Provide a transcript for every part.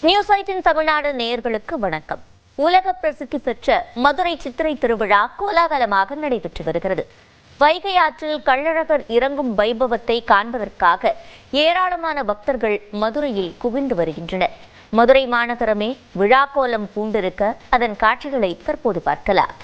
News 18 Tamil Nadu நேயர்களுக்கு வணக்கம். உலக பிரசித்தி பெற்ற மதுரை சித்திரை திருவிழா கோலாகலமாக நடைபெற்று வருகிறது. வைகை ஆற்றில் கள்ளழகர் இறங்கும் வைபவத்தை காண்பதற்காக ஏராளமான பக்தர்கள் மதுரையில் குவிந்து வருகின்றனர். மதுரை மாநகரமே விழாக்கோலம் பூண்டிருக்க அதன் காட்சிகளை தற்போது பார்க்கலாம்.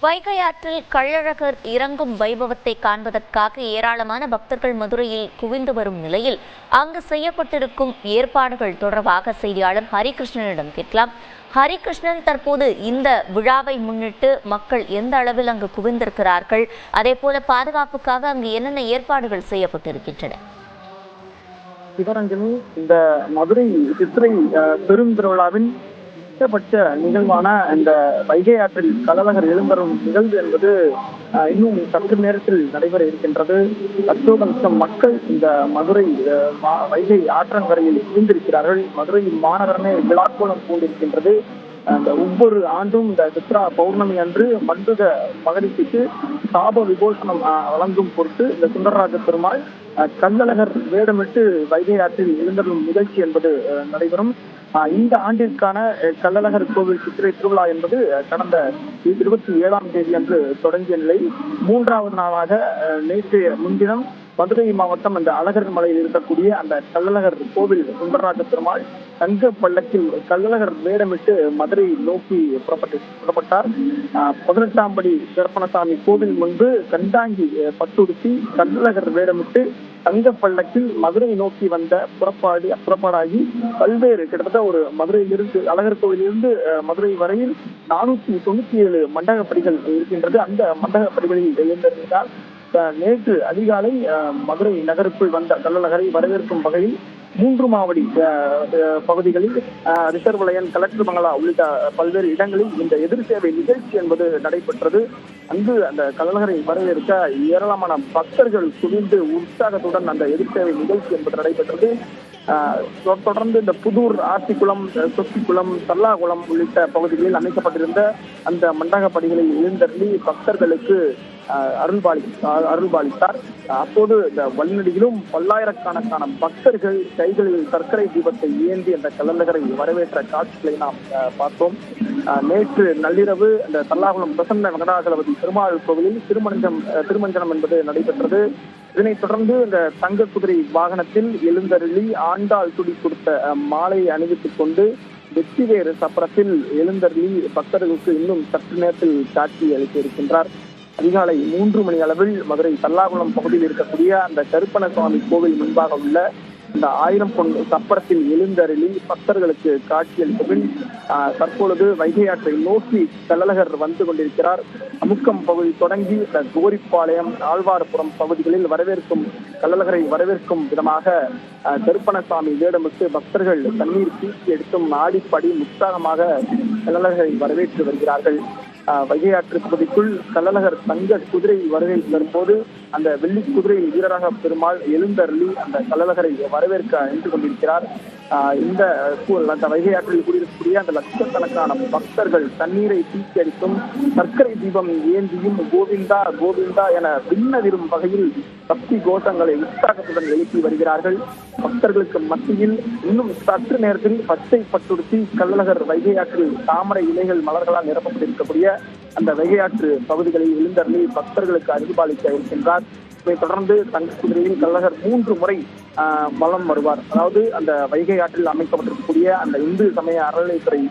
வைகை ஆற்றில் கள்ளழகர் இறங்கும் வைபவத்தை காண்பதற்காக ஏராளமான பக்தர்கள் மதுரையில் குவிந்து வரும் நிலையில் அங்கு செய்யப்பட்டிருக்கும் ஏற்பாடுகள் தொடர்பாக செய்தியாளர் ஹரிகிருஷ்ணனிடம் கேட்கலாம். ஹரிகிருஷ்ணன், தற்போது இந்த விழாவை முன்னிட்டு மக்கள் எந்த அளவில் அங்கு குவிந்திருக்கிறார்கள், அதே போல பாதுகாப்புக்காக அங்கு என்னென்ன ஏற்பாடுகள் செய்யப்பட்டிருக்கின்றன? சிவரஞ்சனி, இந்த மதுரை சித்திரை பெருந்திருவிழாவின் உச்சபட்ச நிகழ்வான இந்த வைகை ஆற்றில் கள்ளழகர் எழுந்தரும் நிகழ்வு என்பது இன்னும் சற்று நேரத்தில் நடைபெற இருக்கின்றது. லட்சோபலட்சம் மக்கள் இந்த மதுரை வைகை ஆற்றங்கரையில் குவிந்திருக்கிறார்கள். மதுரை மாநகரமே விழாக்கோலம் பூண்டிருக்கின்றது. அந்த ஒவ்வொரு ஆண்டும் இந்த சித்ரா பௌர்ணமி அன்று மண்டுக மகரிஷிக்கு சாப விபோஷனம் வழங்கும் பொருட்டு இந்த சுந்தரராஜ பெருமாள் கள்ளழகர் வேடமிட்டு வைகை ஆற்றில் எழுந்தருளும் நிகழ்ச்சி என்பது நடைபெறும். இந்த ஆண்டிற்கான கள்ளழகர் கோவில் சித்திரை திருவிழா என்பது கடந்த 27ஆம் தேதி அன்று தொடங்கிய நிலை. 3வது நாளாக நேற்றைய முன்தினம் மதுரை மாவட்டம் அந்த அழகர் மலையில் இருக்கக்கூடிய அந்த கள்ளழகர் கோவில் சுந்தரராஜ பெருமாள் தங்க பல்லக்கில் கள்ளழகர் வேடமிட்டு மதுரை நோக்கி புறப்பட்டார். 18ஆம் படி கருப்பணசாமி கோவில் முன்பு கண்டாங்கி பட்டுடுத்தி கள்ளழகர் வேடமிட்டு தங்க பல்லக்கில் மதுரை நோக்கி வந்த புறப்பாடாகி பல்வேறு கிட்டத்தட்ட ஒரு மதுரையிலிருந்து அழகர் கோவிலிருந்து மதுரை வரையில் 497 மண்டகப்படிகள் இருக்கின்றது. அந்த மண்டகப்படிகளில் எழுந்திருந்தால் நேற்று அதிகாலை மதுரை நகருக்குள் வந்த கள்ளழகரை வரவேற்கும் வகையில் 3 மாவடி பகுதிகளில் ரிசர்வ் லைன், கலெக்டர் பங்களா உள்ளிட்ட பல்வேறு இடங்களில் இந்த எதிர் சேவை நிகழ்ச்சி என்பது நடைபெற்றது. அங்கு அந்த கள்ளழகரை வரவேற்க ஏராளமான பக்தர்கள் குவிந்து உற்சாகத்துடன் அந்த எதிர் சேவை நிகழ்ச்சி என்பது நடைபெற்றது. தொடர்ந்து இந்த புதூர், ஆத்திக்குளம், சொத்திக்குளம், தல்லாகுளம் உள்ளிட்ட பகுதிகளில் அமைக்கப்பட்டிருந்த அந்த மண்டகப்படிகளில் எழுந்தருளி பக்தர்களுக்கு அருள்பாலித்தார். அப்போது இந்த வழிநடிகளும் பல்லாயிரக்கணக்கான பக்தர்கள் கைகளில் சர்க்கரை தீபத்தை ஏந்தி அந்த கள்ளழகரை வரவேற்ற காட்சிகளை நாம் பார்த்தோம். நேற்று நள்ளிரவு இந்த தல்லாகுளம் பிரசன்ன வெங்கடாஜலபதி பெருமாள் கோவிலில் திருமஞ்சனம் என்பது நடைபெற்றது. இதனைத் தொடர்ந்து இந்த தங்க குதிரை வாகனத்தில் எழுந்தருளி ஆண்டாள் துடி கொடுத்த மாலையை அணிவித்துக் கொண்டு வெற்றிவேறு சப்பரத்தில் எழுந்தருளி பக்தர்களுக்கு இன்னும் சற்று நேரத்தில் காட்சி அளிக்க இருக்கின்றார். அதிகாலை 3 மணி அளவில் மதுரை தல்லாகுளம் பகுதியில் இருக்கக்கூடிய அந்த கருப்பணசுவாமி கோவில் முன்பாக உள்ள இந்த 1000 பொன் சப்பரத்தில் எழுந்தருளி பக்தர்களுக்கு காட்சி அளித்த பின் தற்பொழுது வைகை ஆற்றை நோக்கி கள்ளழகர் வந்து கொண்டிருக்கிறார். அமுக்கம் பகுதி தொடங்கி இந்த கோரிப்பாளையம், ஆழ்வார்புரம் பகுதிகளில் கள்ளழகரை வரவேற்கும் விதமாக கருப்பணசாமி வேடமிட்டு பக்தர்கள் தண்ணீர் பீச்சி எடுத்தும் ஆடிப்பாடி உற்சாகமாக கள்ளழகரை வரவேற்று வருகிறார்கள். வைகை ஆற்று பகுதிக்குள் கள்ளழகர் தங்க குதிரை வருகை வரும்போது அந்த வெள்ளி குதிரை வீரராக பெருமாள் எழுந்தருளி அந்த கள்ளழகரை வரவேற்க நின்று கொண்டிருக்கிறார். இந்த வைகை ஆற்றில் கூடியிருக்கக்கூடிய அந்த லட்சக்கணக்கான பக்தர்கள் தண்ணீரை தீக்கி அடித்தும் சர்க்கரை தீபம் ஏந்தியும் கோவிந்தா கோவிந்தா என விண்ணதிரும் வகையில் பக்தி கோஷங்களை உற்சாகத்துடன் எழுப்பி வருகிறார்கள். பக்தர்களுக்கு மத்தியில் இன்னும் சற்று நேரத்தில் பச்சை பட்டுடுத்தி கள்ளழகர் வைகை ஆற்றில் தாமரை இலைகள் மலர்களால் நிரப்பப்பட்டிருக்கக்கூடிய அந்த வைகை ஆற்று பகுதிகளில் எழுந்தருளி பக்தர்களுக்கு அருள்பாலிக்க இருக்கின்றார். இதை தொடர்ந்து தங்க குதிரையில் கள்ளழகர் 3 முறை வலம் வருவார். அதாவது அந்த வைகை ஆற்றில் அமைக்கப்பட்டிருக்கக்கூடிய அந்த இந்து சமய அறநிலைத்துறை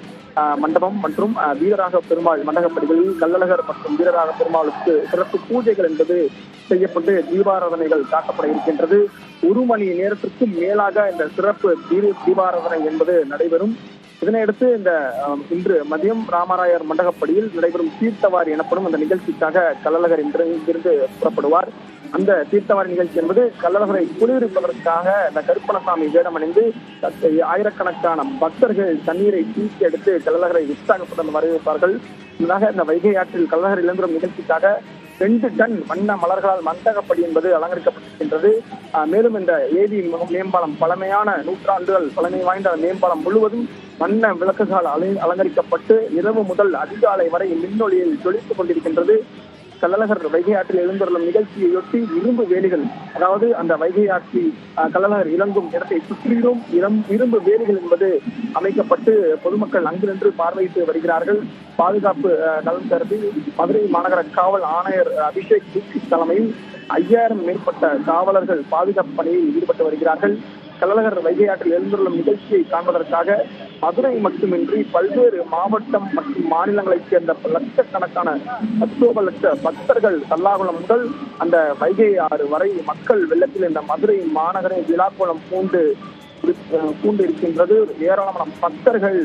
மண்டபம் மற்றும் வீரராக பெருமாள் மண்டகப்படிகளில் கள்ளழகர் மற்றும் வீரராக பெருமாளுக்கு சிறப்பு பூஜைகள் என்பது செய்யப்பட்டு தீபாராதனைகள் காட்டப்பட இருக்கின்றது. 1 மணி நேரத்திற்கும் மேலாக இந்த சிறப்பு தீபாராதனை என்பது நடைபெறும். இதனையடுத்து இன்று மதியம் ராமராயர் மண்டகப்படியில் நடைபெறும் தீர்த்தவாரி எனப்படும் அந்த நிகழ்ச்சிக்காக கள்ளழகர் இங்கிருந்து புறப்படுவார். அந்த தீர்த்தவாரி நிகழ்ச்சி என்பது கள்ளழகரை குளிர்விப்பதற்காக இந்த கருப்பணசாமி வேடமணிந்து ஆயிரக்கணக்கான பக்தர்கள் தண்ணீரை தீக்கி எடுத்து கள்ளழகரை உற்சாகத்துடன் வரவேற்பார்கள். இதனாக இந்த வைகை ஆற்றில் கள்ளழகர் இளம்பெறும் நிகழ்ச்சிக்காக 2 டன் வண்ண மலர்களால் மண்டகப்படி என்பது அலங்கரிக்கப்பட்டிருக்கின்றது. மேலும் இந்த ஏவி மேம்பாலம், பழமையான நூற்றாண்டுகள் பழமை வாய்ந்த மேம்பாலம் முழுவதும் வண்ண விளக்குகளால் அலங்கரிக்கப்பட்டு இரவு முதல் அதிகாலை வரை மின்னொளியில் ஜொலித்துக் கொண்டிருக்கின்றது. கள்ளழகர் வைகை ஆற்றில் எழுந்தருளும் நிகழ்ச்சியையொட்டி இரும்பு வேலிகள், அதாவது அந்த வைகை ஆற்றி கள்ளழகர் இறங்கும் இடத்தை சுற்றிலும் இரும்பு வேலிகள் என்பது அமைக்கப்பட்டு பொதுமக்கள் அங்கு நின்று பார்வையிட்டு வருகிறார்கள். பாதுகாப்பு நலன் கருதி மதுரை மாநகர காவல் ஆணையர் அபிஷேக் தீட்சித் தலைமையில் 5000 மேற்பட்ட காவலர்கள் பாதுகாப்பு பணியில் ஈடுபட்டு வருகிறார்கள். கள்ளழகர் வைகை ஆற்றில் எழுந்துள்ள நிகழ்ச்சியை காண்பதற்காக மதுரை மட்டுமின்றி பல்வேறு மாவட்டம் மற்றும் மாநிலங்களைச் சேர்ந்த லட்சக்கணக்கான லட்ச பக்தர்கள் தல்லாகுளம் முதல் அந்த வைகை ஆறு வரை மக்கள் வெள்ளத்தில் இந்த மதுரை மாநகரை விழாக்கோலம் பூண்டு இருக்கின்றது. ஏராளமான பக்தர்கள்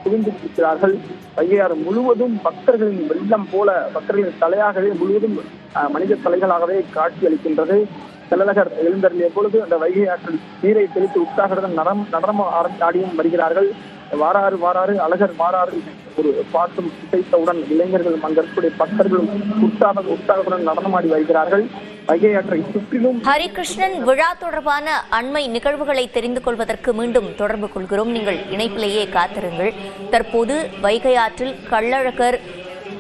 குவிந்திருக்கிறார்கள். வைகையாறு முழுவதும் பக்தர்களின் வெள்ளம் போல பக்தர்களின் தலையாகவே முழுவதும் மனித தலைகளாகவே காட்சி அளிக்கின்றது. கள்ளழகர் எழுந்தருளிய பொழுது அந்த வைகை ஆற்றில் நீரை தெளித்து உற்சாகத்துடன் நடனம் ஆடியும் வருகிறார்கள். வாராறு வாராறு அழகர் வாராறு ஒரு பாட்டும் இசைத்தவுடன் இளைஞர்களும் அங்கு இருக்கக்கூடிய பக்தர்களும் உற்சாகத்துடன் நடனமாடி வருகிறார்கள். வைகை ஆற்றை சுற்றிலும் ஹரிகிருஷ்ணன், விழா தொடர்பான அண்மை நிகழ்வுகளை தெரிந்து கொள்வதற்கு மீண்டும் தொடர்பு கொள்கிறோம். நீங்கள் இணைப்பிலேயே காத்திருங்கள். தற்போது வைகை ஆற்றில் கள்ளழகர்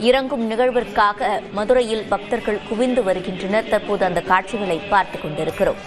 இறங்கும் நிகழ்விற்காக மதுரையில் பக்தர்கள் குவிந்து வருகின்றனர். தற்போது அந்த காட்சிகளை பார்த்துக் கொண்டிருக்கிறோம்.